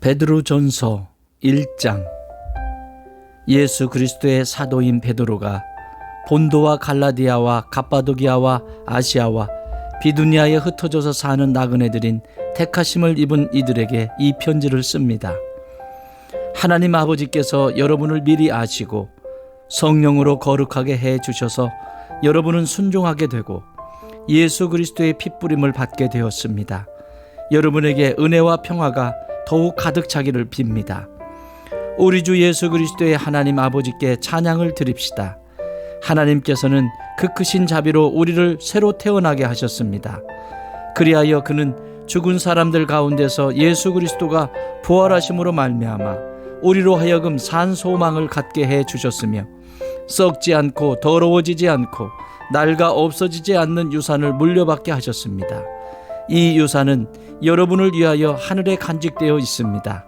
베드로전서 1장. 예수 그리스도의 사도인 베드로가 본도와 갈라디아와 갑바도기아와 아시아와 비두니아에 흩어져서 사는 나그네들인 택하심을 입은 이들에게 이 편지를 씁니다. 하나님 아버지께서 여러분을 미리 아시고 성령으로 거룩하게 해 주셔서 여러분은 순종하게 되고 예수 그리스도의 핏부림을 받게 되었습니다. 여러분에게 은혜와 평화가 더욱 가득 차기를 빕니다. 우리 주 예수 그리스도의 하나님 아버지께 찬양을 드립시다. 하나님께서는 그 크신 자비로 우리를 새로 태어나게 하셨습니다. 그리하여 그는 죽은 사람들 가운데서 예수 그리스도가 부활하심으로 말미암아 우리로 하여금 산 소망을 갖게 해 주셨으며 썩지 않고 더러워지지 않고 낡아 없어지지 않는 유산을 물려받게 하셨습니다. 이 유산은 여러분을 위하여 하늘에 간직되어 있습니다.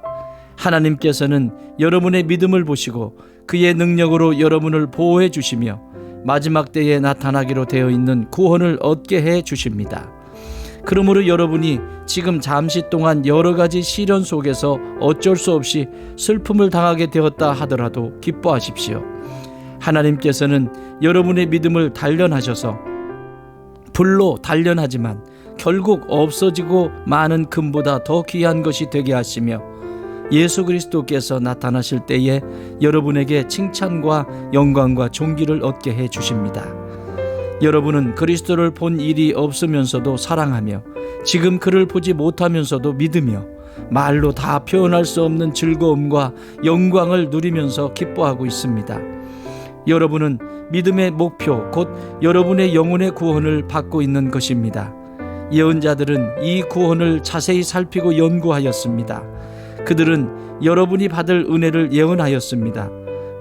하나님께서는 여러분의 믿음을 보시고 그의 능력으로 여러분을 보호해 주시며 마지막 때에 나타나기로 되어 있는 구원을 얻게 해 주십니다. 그러므로 여러분이 지금 잠시 동안 여러 가지 시련 속에서 어쩔 수 없이 슬픔을 당하게 되었다 하더라도 기뻐하십시오. 하나님께서는 여러분의 믿음을 단련하셔서 불로 단련하지만 결국 없어지고 많은 금보다 더 귀한 것이 되게 하시며 예수 그리스도께서 나타나실 때에 여러분에게 칭찬과 영광과 존귀를 얻게 해 주십니다. 여러분은 그리스도를 본 일이 없으면서도 사랑하며 지금 그를 보지 못하면서도 믿으며 말로 다 표현할 수 없는 즐거움과 영광을 누리면서 기뻐하고 있습니다. 여러분은 믿음의 목표 곧 여러분의 영혼의 구원을 받고 있는 것입니다. 예언자들은 이 구원을 자세히 살피고 연구하였습니다. 그들은 여러분이 받을 은혜를 예언하였습니다.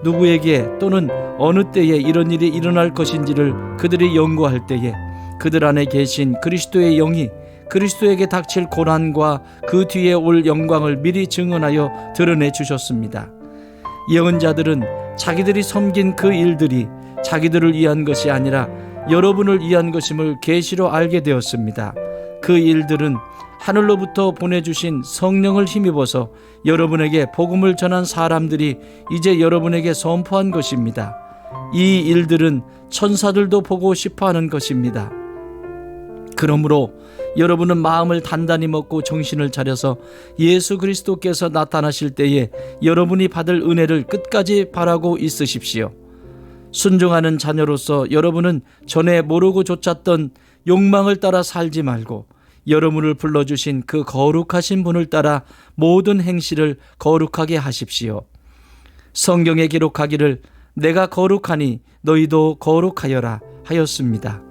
누구에게 또는 어느 때에 이런 일이 일어날 것인지를 그들이 연구할 때에 그들 안에 계신 그리스도의 영이 그리스도에게 닥칠 고난과 그 뒤에 올 영광을 미리 증언하여 드러내 주셨습니다. 예언자들은 자기들이 섬긴 그 일들이 자기들을 위한 것이 아니라 여러분을 위한 것임을 계시로 알게 되었습니다. 그 일들은 하늘로부터 보내주신 성령을 힘입어서 여러분에게 복음을 전한 사람들이 이제 여러분에게 선포한 것입니다. 이 일들은 천사들도 보고 싶어하는 것입니다. 그러므로 여러분은 마음을 단단히 먹고 정신을 차려서 예수 그리스도께서 나타나실 때에 여러분이 받을 은혜를 끝까지 바라고 있으십시오. 순종하는 자녀로서 여러분은 전에 모르고 좇았던 욕망을 따라 살지 말고 여러분을 불러주신 그 거룩하신 분을 따라 모든 행실을 거룩하게 하십시오. 성경에 기록하기를 내가 거룩하니 너희도 거룩하여라 하였습니다.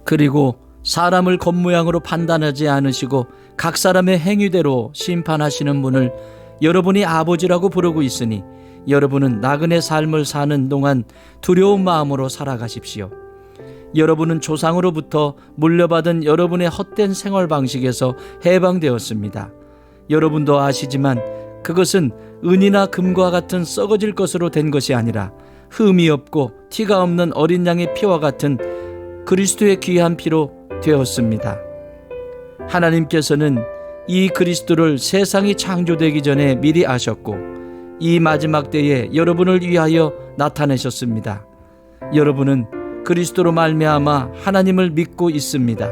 그리고 사람을 겉모양으로 판단하지 않으시고 각 사람의 행위대로 심판하시는 분을 여러분이 아버지라고 부르고 있으니 여러분은 나그네 삶을 사는 동안 두려운 마음으로 살아가십시오. 여러분은 조상으로부터 물려받은 여러분의 헛된 생활 방식에서 해방되었습니다. 여러분도 아시지만 그것은 은이나 금과 같은 썩어질 것으로 된 것이 아니라 흠이 없고 티가 없는 어린 양의 피와 같은 그리스도의 귀한 피로 되었습니다. 하나님께서는 이 그리스도를 세상이 창조되기 전에 미리 아셨고 이 마지막 때에 여러분을 위하여 나타내셨습니다. 여러분은 그리스도로 말미암아 하나님을 믿고 있습니다.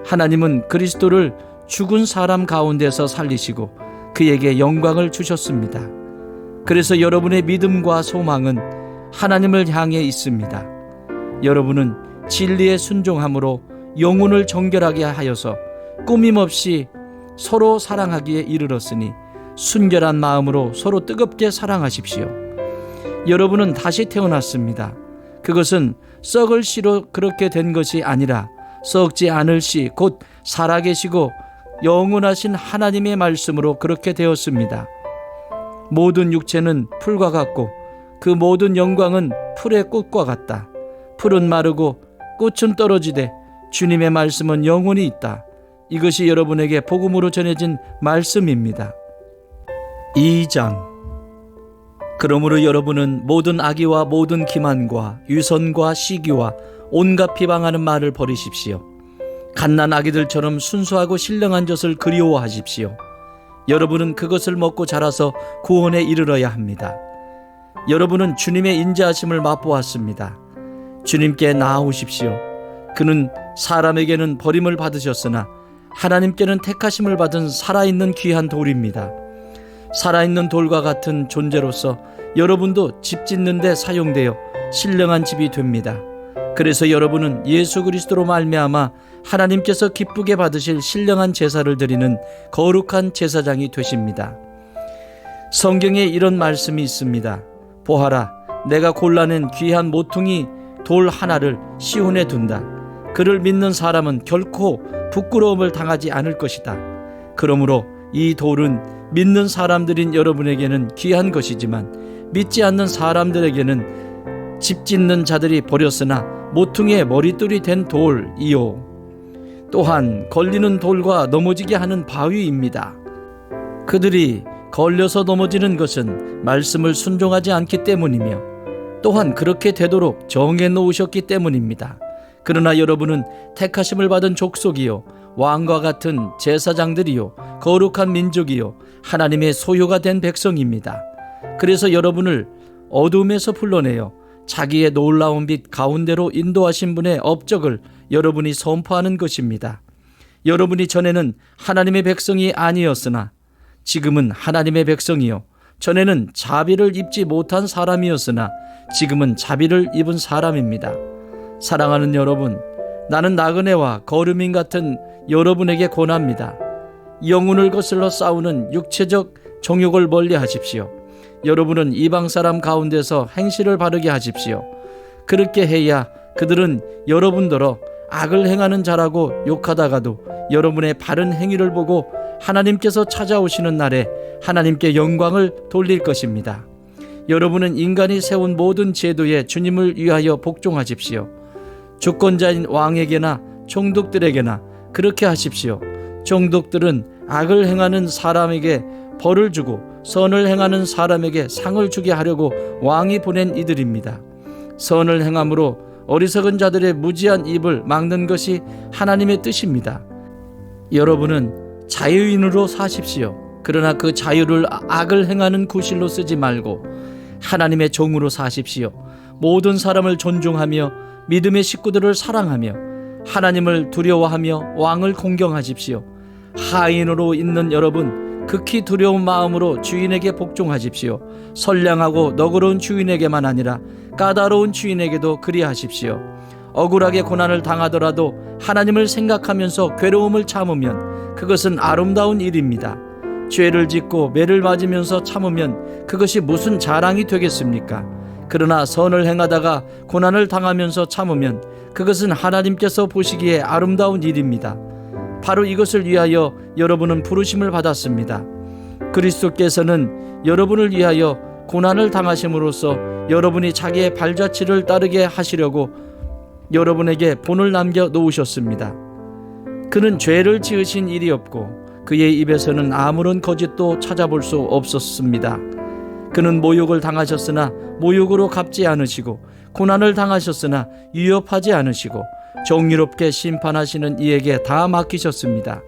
하나님은 그리스도를 죽은 사람 가운데서 살리시고 그에게 영광을 주셨습니다. 그래서 여러분의 믿음과 소망은 하나님을 향해 있습니다. 여러분은 진리에 순종함으로 영혼을 정결하게 하여서 꾸밈없이 서로 사랑하기에 이르렀으니 순결한 마음으로 서로 뜨겁게 사랑하십시오. 여러분은 다시 태어났습니다. 그것은 썩을 씨로 그렇게 된 것이 아니라 썩지 않을 씨 곧 살아계시고 영원하신 하나님의 말씀으로 그렇게 되었습니다. 모든 육체는 풀과 같고 그 모든 영광은 풀의 꽃과 같다. 풀은 마르고 꽃은 떨어지되 주님의 말씀은 영원히 있다. 이것이 여러분에게 복음으로 전해진 말씀입니다. 2장. 그러므로 여러분은 모든 악의와 모든 기만과 유선과 시기와 온갖 비방하는 말을 버리십시오. 갓난 아기들처럼 순수하고 신령한 젖을 그리워하십시오. 여러분은 그것을 먹고 자라서 구원에 이르러야 합니다. 여러분은 주님의 인자하심을 맛보았습니다. 주님께 나아오십시오. 그는 사람에게는 버림을 받으셨으나 하나님께는 택하심을 받은 살아있는 귀한 돌입니다. 살아있는 돌과 같은 존재로서 여러분도 집 짓는 데 사용되어 신령한 집이 됩니다. 그래서 여러분은 예수 그리스도로 말미암아 하나님께서 기쁘게 받으실 신령한 제사를 드리는 거룩한 제사장이 되십니다. 성경에 이런 말씀이 있습니다. 보아라, 내가 골라낸 귀한 모퉁이 돌 하나를 시온에 둔다. 그를 믿는 사람은 결코 부끄러움을 당하지 않을 것이다. 그러므로 이 돌은 믿는 사람들인 여러분에게는 귀한 것이지만 믿지 않는 사람들에게는 집 짓는 자들이 버렸으나 모퉁이의 머릿돌이 된 돌이요, 또한 걸리는 돌과 넘어지게 하는 바위입니다. 그들이 걸려서 넘어지는 것은 말씀을 순종하지 않기 때문이며 또한 그렇게 되도록 정해 놓으셨기 때문입니다. 그러나 여러분은 택하심을 받은 족속이요, 왕과 같은 제사장들이요, 거룩한 민족이요, 하나님의 소유가 된 백성입니다. 그래서 여러분을 어둠에서 불러내어 자기의 놀라운 빛 가운데로 인도하신 분의 업적을 여러분이 선포하는 것입니다. 여러분이 전에는 하나님의 백성이 아니었으나 지금은 하나님의 백성이요, 전에는 자비를 입지 못한 사람이었으나 지금은 자비를 입은 사람입니다. 사랑하는 여러분, 나는 나그네와 거류민 같은 여러분에게 권합니다. 영혼을 거슬러 싸우는 육체적 정욕을 멀리 하십시오. 여러분은 이방 사람 가운데서 행실을 바르게 하십시오. 그렇게 해야 그들은 여러분더러 악을 행하는 자라고 욕하다가도 여러분의 바른 행위를 보고 하나님께서 찾아오시는 날에 하나님께 영광을 돌릴 것입니다. 여러분은 인간이 세운 모든 제도에 주님을 위하여 복종하십시오. 주권자인 왕에게나 총독들에게나 그렇게 하십시오. 총독들은 악을 행하는 사람에게 벌을 주고 선을 행하는 사람에게 상을 주게 하려고 왕이 보낸 이들입니다. 선을 행함으로 어리석은 자들의 무지한 입을 막는 것이 하나님의 뜻입니다. 여러분은 자유인으로 사십시오. 그러나 그 자유를 악을 행하는 구실로 쓰지 말고 하나님의 종으로 사십시오. 모든 사람을 존중하며 믿음의 식구들을 사랑하며 하나님을 두려워하며 왕을 공경하십시오. 하인으로 있는 여러분, 극히 두려운 마음으로 주인에게 복종하십시오. 선량하고 너그러운 주인에게만 아니라 까다로운 주인에게도 그리하십시오. 억울하게 고난을 당하더라도 하나님을 생각하면서 괴로움을 참으면 그것은 아름다운 일입니다. 죄를 짓고 매를 맞으면서 참으면 그것이 무슨 자랑이 되겠습니까? 그러나 선을 행하다가 고난을 당하면서 참으면 그것은 하나님께서 보시기에 아름다운 일입니다. 바로 이것을 위하여 여러분은 부르심을 받았습니다. 그리스도께서는 여러분을 위하여 고난을 당하심으로써 여러분이 자기의 발자취를 따르게 하시려고 여러분에게 본을 남겨 놓으셨습니다. 그는 죄를 지으신 일이 없고 그의 입에서는 아무런 거짓도 찾아볼 수 없었습니다. 그는 모욕을 당하셨으나 모욕으로 갚지 않으시고 고난을 당하셨으나 위협하지 않으시고 정의롭게 심판하시는 이에게 다 맡기셨습니다.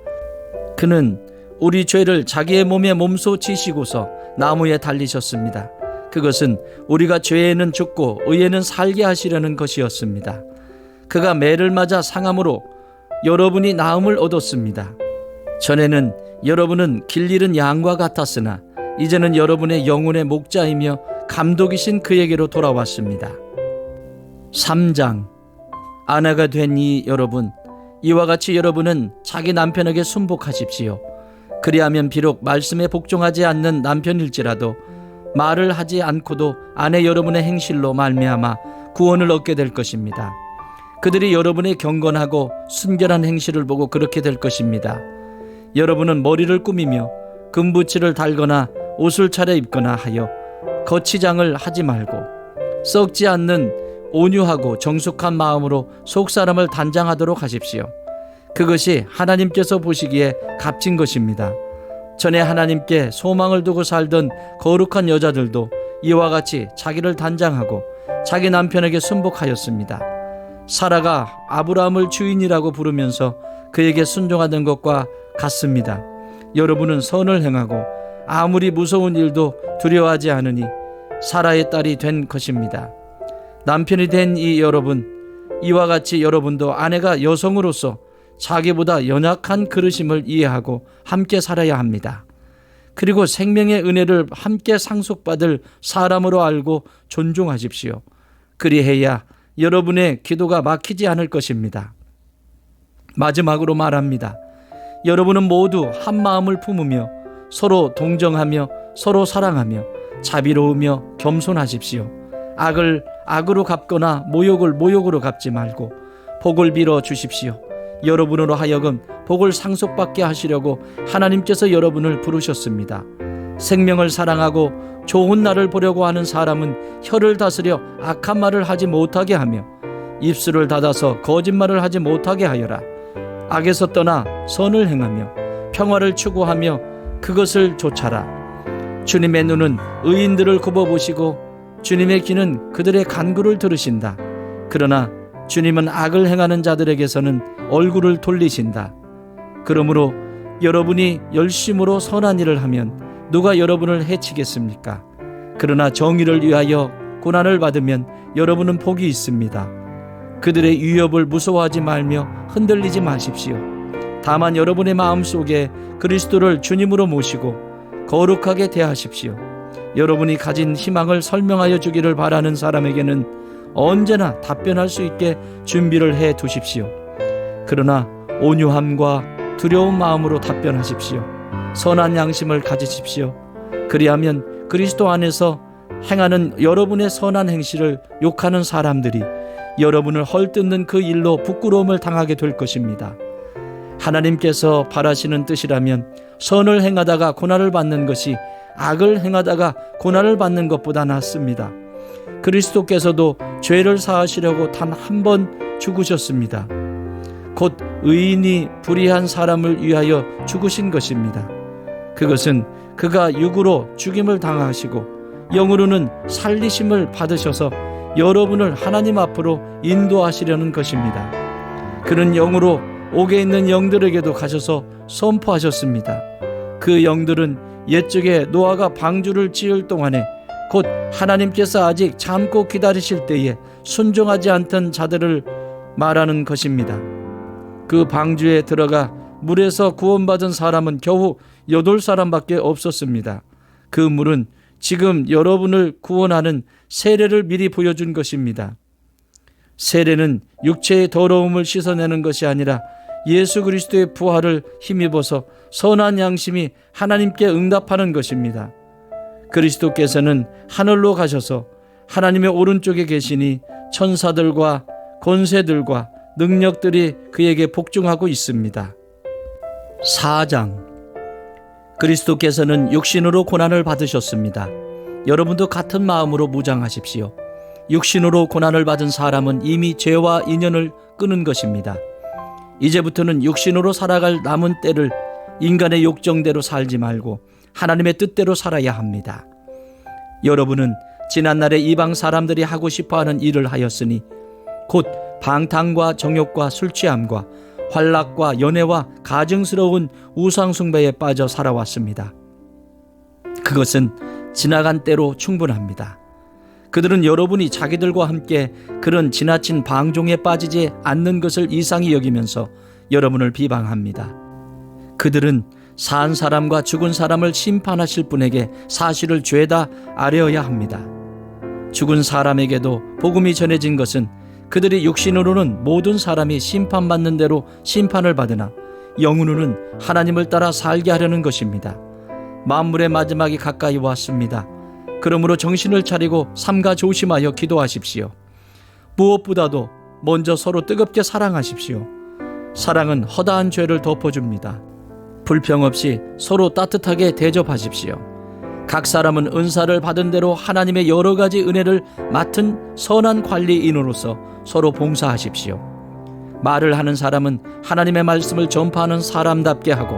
그는 우리 죄를 자기의 몸에 몸소 지시고서 나무에 달리셨습니다. 그것은 우리가 죄에는 죽고 의에는 살게 하시려는 것이었습니다. 그가 매를 맞아 상함으로 여러분이 나음을 얻었습니다. 전에는 여러분은 길 잃은 양과 같았으나 이제는 여러분의 영혼의 목자이며 감독이신 그에게로 돌아왔습니다. 3장. 아내가 된 이 여러분, 이와 같이 여러분은 자기 남편에게 순복하십시오. 그리하면 비록 말씀에 복종하지 않는 남편일지라도 말을 하지 않고도 아내 여러분의 행실로 말미암아 구원을 얻게 될 것입니다. 그들이 여러분의 경건하고 순결한 행실을 보고 그렇게 될 것입니다. 여러분은 머리를 꾸미며 금부치를 달거나 옷을 차려입거나 하여 거치장을 하지 말고 썩지 않는 온유하고 정숙한 마음으로 속사람을 단장하도록 하십시오. 그것이 하나님께서 보시기에 값진 것입니다. 전에 하나님께 소망을 두고 살던 거룩한 여자들도 이와 같이 자기를 단장하고 자기 남편에게 순복하였습니다. 사라가 아브라함을 주인이라고 부르면서 그에게 순종하던 것과 같습니다. 여러분은 선을 행하고 아무리 무서운 일도 두려워하지 않으니 사라의 딸이 된 것입니다. 남편이 된 이 여러분, 이와 같이 여러분도 아내가 여성으로서 자기보다 연약한 그릇임을 이해하고 함께 살아야 합니다. 그리고 생명의 은혜를 함께 상속받을 사람으로 알고 존중하십시오. 그리해야 여러분의 기도가 막히지 않을 것입니다. 마지막으로 말합니다. 여러분은 모두 한 마음을 품으며 서로 동정하며 서로 사랑하며 자비로우며 겸손하십시오. 악을 악으로 갚거나 모욕을 모욕으로 갚지 말고 복을 빌어 주십시오. 여러분으로 하여금 복을 상속받게 하시려고 하나님께서 여러분을 부르셨습니다. 생명을 사랑하고 좋은 날을 보려고 하는 사람은 혀를 다스려 악한 말을 하지 못하게 하며 입술을 닫아서 거짓말을 하지 못하게 하여라. 악에서 떠나 선을 행하며 평화를 추구하며 그것을 좇아라. 주님의 눈은 의인들을 굽어보시고 주님의 귀는 그들의 간구를 들으신다. 그러나 주님은 악을 행하는 자들에게서는 얼굴을 돌리신다. 그러므로 여러분이 열심으로 선한 일을 하면 누가 여러분을 해치겠습니까? 그러나 정의를 위하여 고난을 받으면 여러분은 복이 있습니다. 그들의 위협을 무서워하지 말며 흔들리지 마십시오. 다만 여러분의 마음속에 그리스도를 주님으로 모시고 거룩하게 대하십시오. 여러분이 가진 희망을 설명하여 주기를 바라는 사람에게는 언제나 답변할 수 있게 준비를 해 두십시오. 그러나 온유함과 두려운 마음으로 답변하십시오. 선한 양심을 가지십시오. 그리하면 그리스도 안에서 행하는 여러분의 선한 행실을 욕하는 사람들이 여러분을 헐뜯는 그 일로 부끄러움을 당하게 될 것입니다. 하나님께서 바라시는 뜻이라면 선을 행하다가 고난을 받는 것이 악을 행하다가 고난을 받는 것보다 낫습니다. 그리스도께서도 죄를 사하시려고 단 한 번 죽으셨습니다. 곧 의인이 불의한 사람을 위하여 죽으신 것입니다. 그것은 그가 육으로 죽임을 당하시고 영으로는 살리심을 받으셔서 여러분을 하나님 앞으로 인도하시려는 것입니다. 그는 영으로 옥에 있는 영들에게도 가셔서 선포하셨습니다. 그 영들은 옛적에 노아가 방주를 지을 동안에 곧 하나님께서 아직 참고 기다리실 때에 순종하지 않던 자들을 말하는 것입니다. 그 방주에 들어가 물에서 구원받은 사람은 겨우 8사람밖에 없었습니다. 그 물은 지금 여러분을 구원하는 세례를 미리 보여준 것입니다. 세례는 육체의 더러움을 씻어내는 것이 아니라 예수 그리스도의 부활을 힘입어서 선한 양심이 하나님께 응답하는 것입니다. 그리스도께서는 하늘로 가셔서 하나님의 오른쪽에 계시니 천사들과 권세들과 능력들이 그에게 복종하고 있습니다. 4장. 그리스도께서는 육신으로 고난을 받으셨습니다. 여러분도 같은 마음으로 무장하십시오. 육신으로 고난을 받은 사람은 이미 죄와 인연을 끊은 것입니다. 이제부터는 육신으로 살아갈 남은 때를 인간의 욕정대로 살지 말고 하나님의 뜻대로 살아야 합니다. 여러분은 지난날에 이방 사람들이 하고 싶어하는 일을 하였으니 곧 방탕과 정욕과 술취함과 환락과 연애와 가증스러운 우상숭배에 빠져 살아왔습니다. 그것은 지나간 때로 충분합니다. 그들은 여러분이 자기들과 함께 그런 지나친 방종에 빠지지 않는 것을 이상히 여기면서 여러분을 비방합니다. 그들은 산 사람과 죽은 사람을 심판하실 분에게 사실을 죄다 아뢰어야 합니다. 죽은 사람에게도 복음이 전해진 것은 그들이 육신으로는 모든 사람이 심판받는 대로 심판을 받으나 영으로는 하나님을 따라 살게 하려는 것입니다. 만물의 마지막이 가까이 왔습니다. 그러므로 정신을 차리고 삼가 조심하여 기도하십시오. 무엇보다도 먼저 서로 뜨겁게 사랑하십시오. 사랑은 허다한 죄를 덮어줍니다. 불평 없이 서로 따뜻하게 대접하십시오. 각 사람은 은사를 받은 대로 하나님의 여러 가지 은혜를 맡은 선한 관리인으로서 서로 봉사하십시오. 말을 하는 사람은 하나님의 말씀을 전파하는 사람답게 하고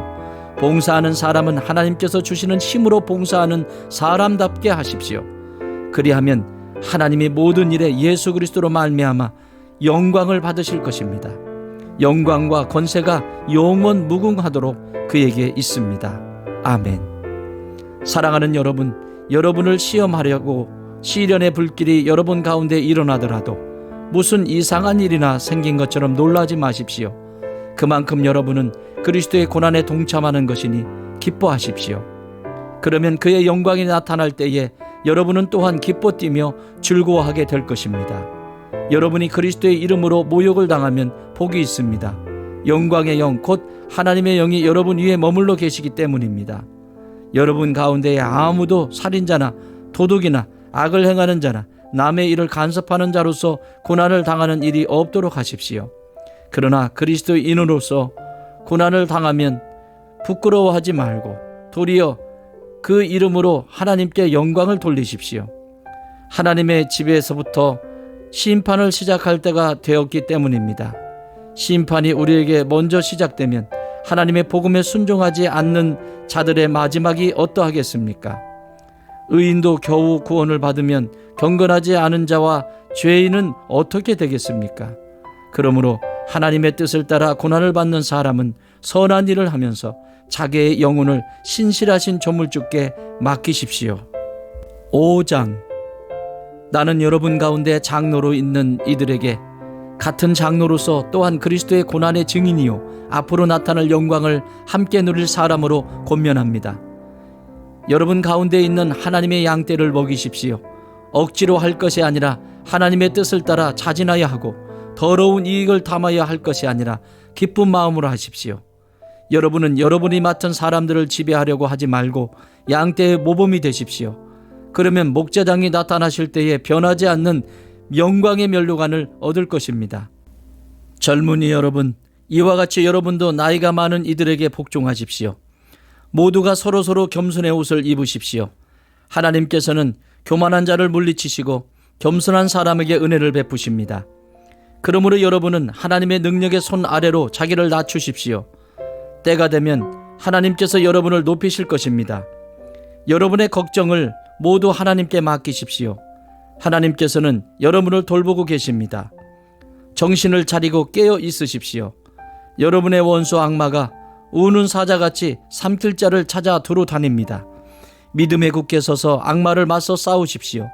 봉사하는 사람은 하나님께서 주시는 힘으로 봉사하는 사람답게 하십시오. 그리하면 하나님이 모든 일에 예수 그리스도로 말미암아 영광을 받으실 것입니다. 영광과 권세가 영원 무궁하도록 그에게 있습니다. 아멘. 사랑하는 여러분, 여러분을 시험하려고 시련의 불길이 여러분 가운데 일어나더라도 무슨 이상한 일이나 생긴 것처럼 놀라지 마십시오. 그만큼 여러분은 그리스도의 고난에 동참하는 것이니 기뻐하십시오. 그러면 그의 영광이 나타날 때에 여러분은 또한 기뻐 뛰며 즐거워하게 될 것입니다. 여러분이 그리스도의 이름으로 모욕을 당하면 복이 있습니다. 영광의 영, 곧 하나님의 영이 여러분 위에 머물러 계시기 때문입니다. 여러분 가운데에 아무도 살인자나 도둑이나 악을 행하는 자나 남의 일을 간섭하는 자로서 고난을 당하는 일이 없도록 하십시오. 그러나 그리스도의 인으로서 고난을 당하면 부끄러워하지 말고 도리어 그 이름으로 하나님께 영광을 돌리십시오. 하나님의 집에서부터 심판을 시작할 때가 되었기 때문입니다. 심판이 우리에게 먼저 시작되면 하나님의 복음에 순종하지 않는 자들의 마지막이 어떠하겠습니까? 의인도 겨우 구원을 받으면 경건하지 않은 자와 죄인은 어떻게 되겠습니까? 그러므로 하나님의 뜻을 따라 고난을 받는 사람은 선한 일을 하면서 자기의 영혼을 신실하신 조물주께 맡기십시오. 5장. 나는 여러분 가운데 장로로 있는 이들에게 같은 장로로서 또한 그리스도의 고난의 증인이요 앞으로 나타날 영광을 함께 누릴 사람으로 권면합니다. 여러분 가운데 있는 하나님의 양떼를 먹이십시오. 억지로 할 것이 아니라 하나님의 뜻을 따라 자진하여 하고 더러운 이익을 담아야 할 것이 아니라 기쁜 마음으로 하십시오. 여러분은 여러분이 맡은 사람들을 지배하려고 하지 말고 양떼의 모범이 되십시오. 그러면 목자장이 나타나실 때에 변하지 않는 영광의 면류관을 얻을 것입니다. 젊은이 여러분, 이와 같이 여러분도 나이가 많은 이들에게 복종하십시오. 모두가 서로서로 겸손의 옷을 입으십시오. 하나님께서는 교만한 자를 물리치시고 겸손한 사람에게 은혜를 베푸십니다. 그러므로 여러분은 하나님의 능력의 손 아래로 자기를 낮추십시오. 때가 되면 하나님께서 여러분을 높이실 것입니다. 여러분의 걱정을 모두 하나님께 맡기십시오. 하나님께서는 여러분을 돌보고 계십니다. 정신을 차리고 깨어 있으십시오. 여러분의 원수 악마가 우는 사자같이 삼킬 자를 찾아 두루 다닙니다. 믿음에 굳게 서서 악마를 맞서 싸우십시오.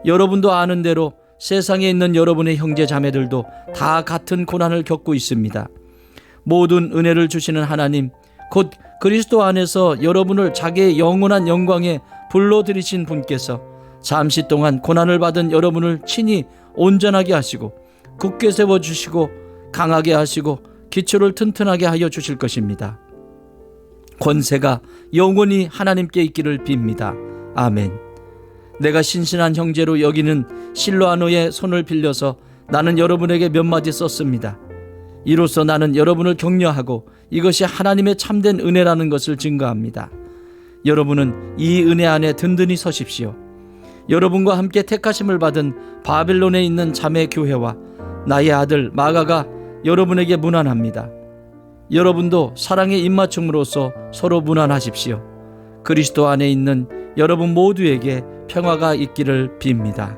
여러분도 아는 대로 세상에 있는 여러분의 형제 자매들도 다 같은 고난을 겪고 있습니다. 모든 은혜를 주시는 하나님, 곧 그리스도 안에서 여러분을 자기의 영원한 영광에 불러들이신 분께서 잠시 동안 고난을 받은 여러분을 친히 온전하게 하시고 굳게 세워주시고 강하게 하시고 기초를 튼튼하게 하여 주실 것입니다. 권세가 영원히 하나님께 있기를 빕니다. 아멘. 내가 신신한 형제로 여기는 실로아노의 손을 빌려서 나는 여러분에게 몇 마디 썼습니다. 이로써 나는 여러분을 격려하고 이것이 하나님의 참된 은혜라는 것을 증거합니다. 여러분은 이 은혜 안에 든든히 서십시오. 여러분과 함께 택하심을 받은 바벨론에 있는 자매 교회와 나의 아들 마가가 여러분에게 문안합니다. 여러분도 사랑의 입맞춤으로써 서로 문안하십시오. 그리스도 안에 있는 여러분 모두에게 평화가 있기를 빕니다.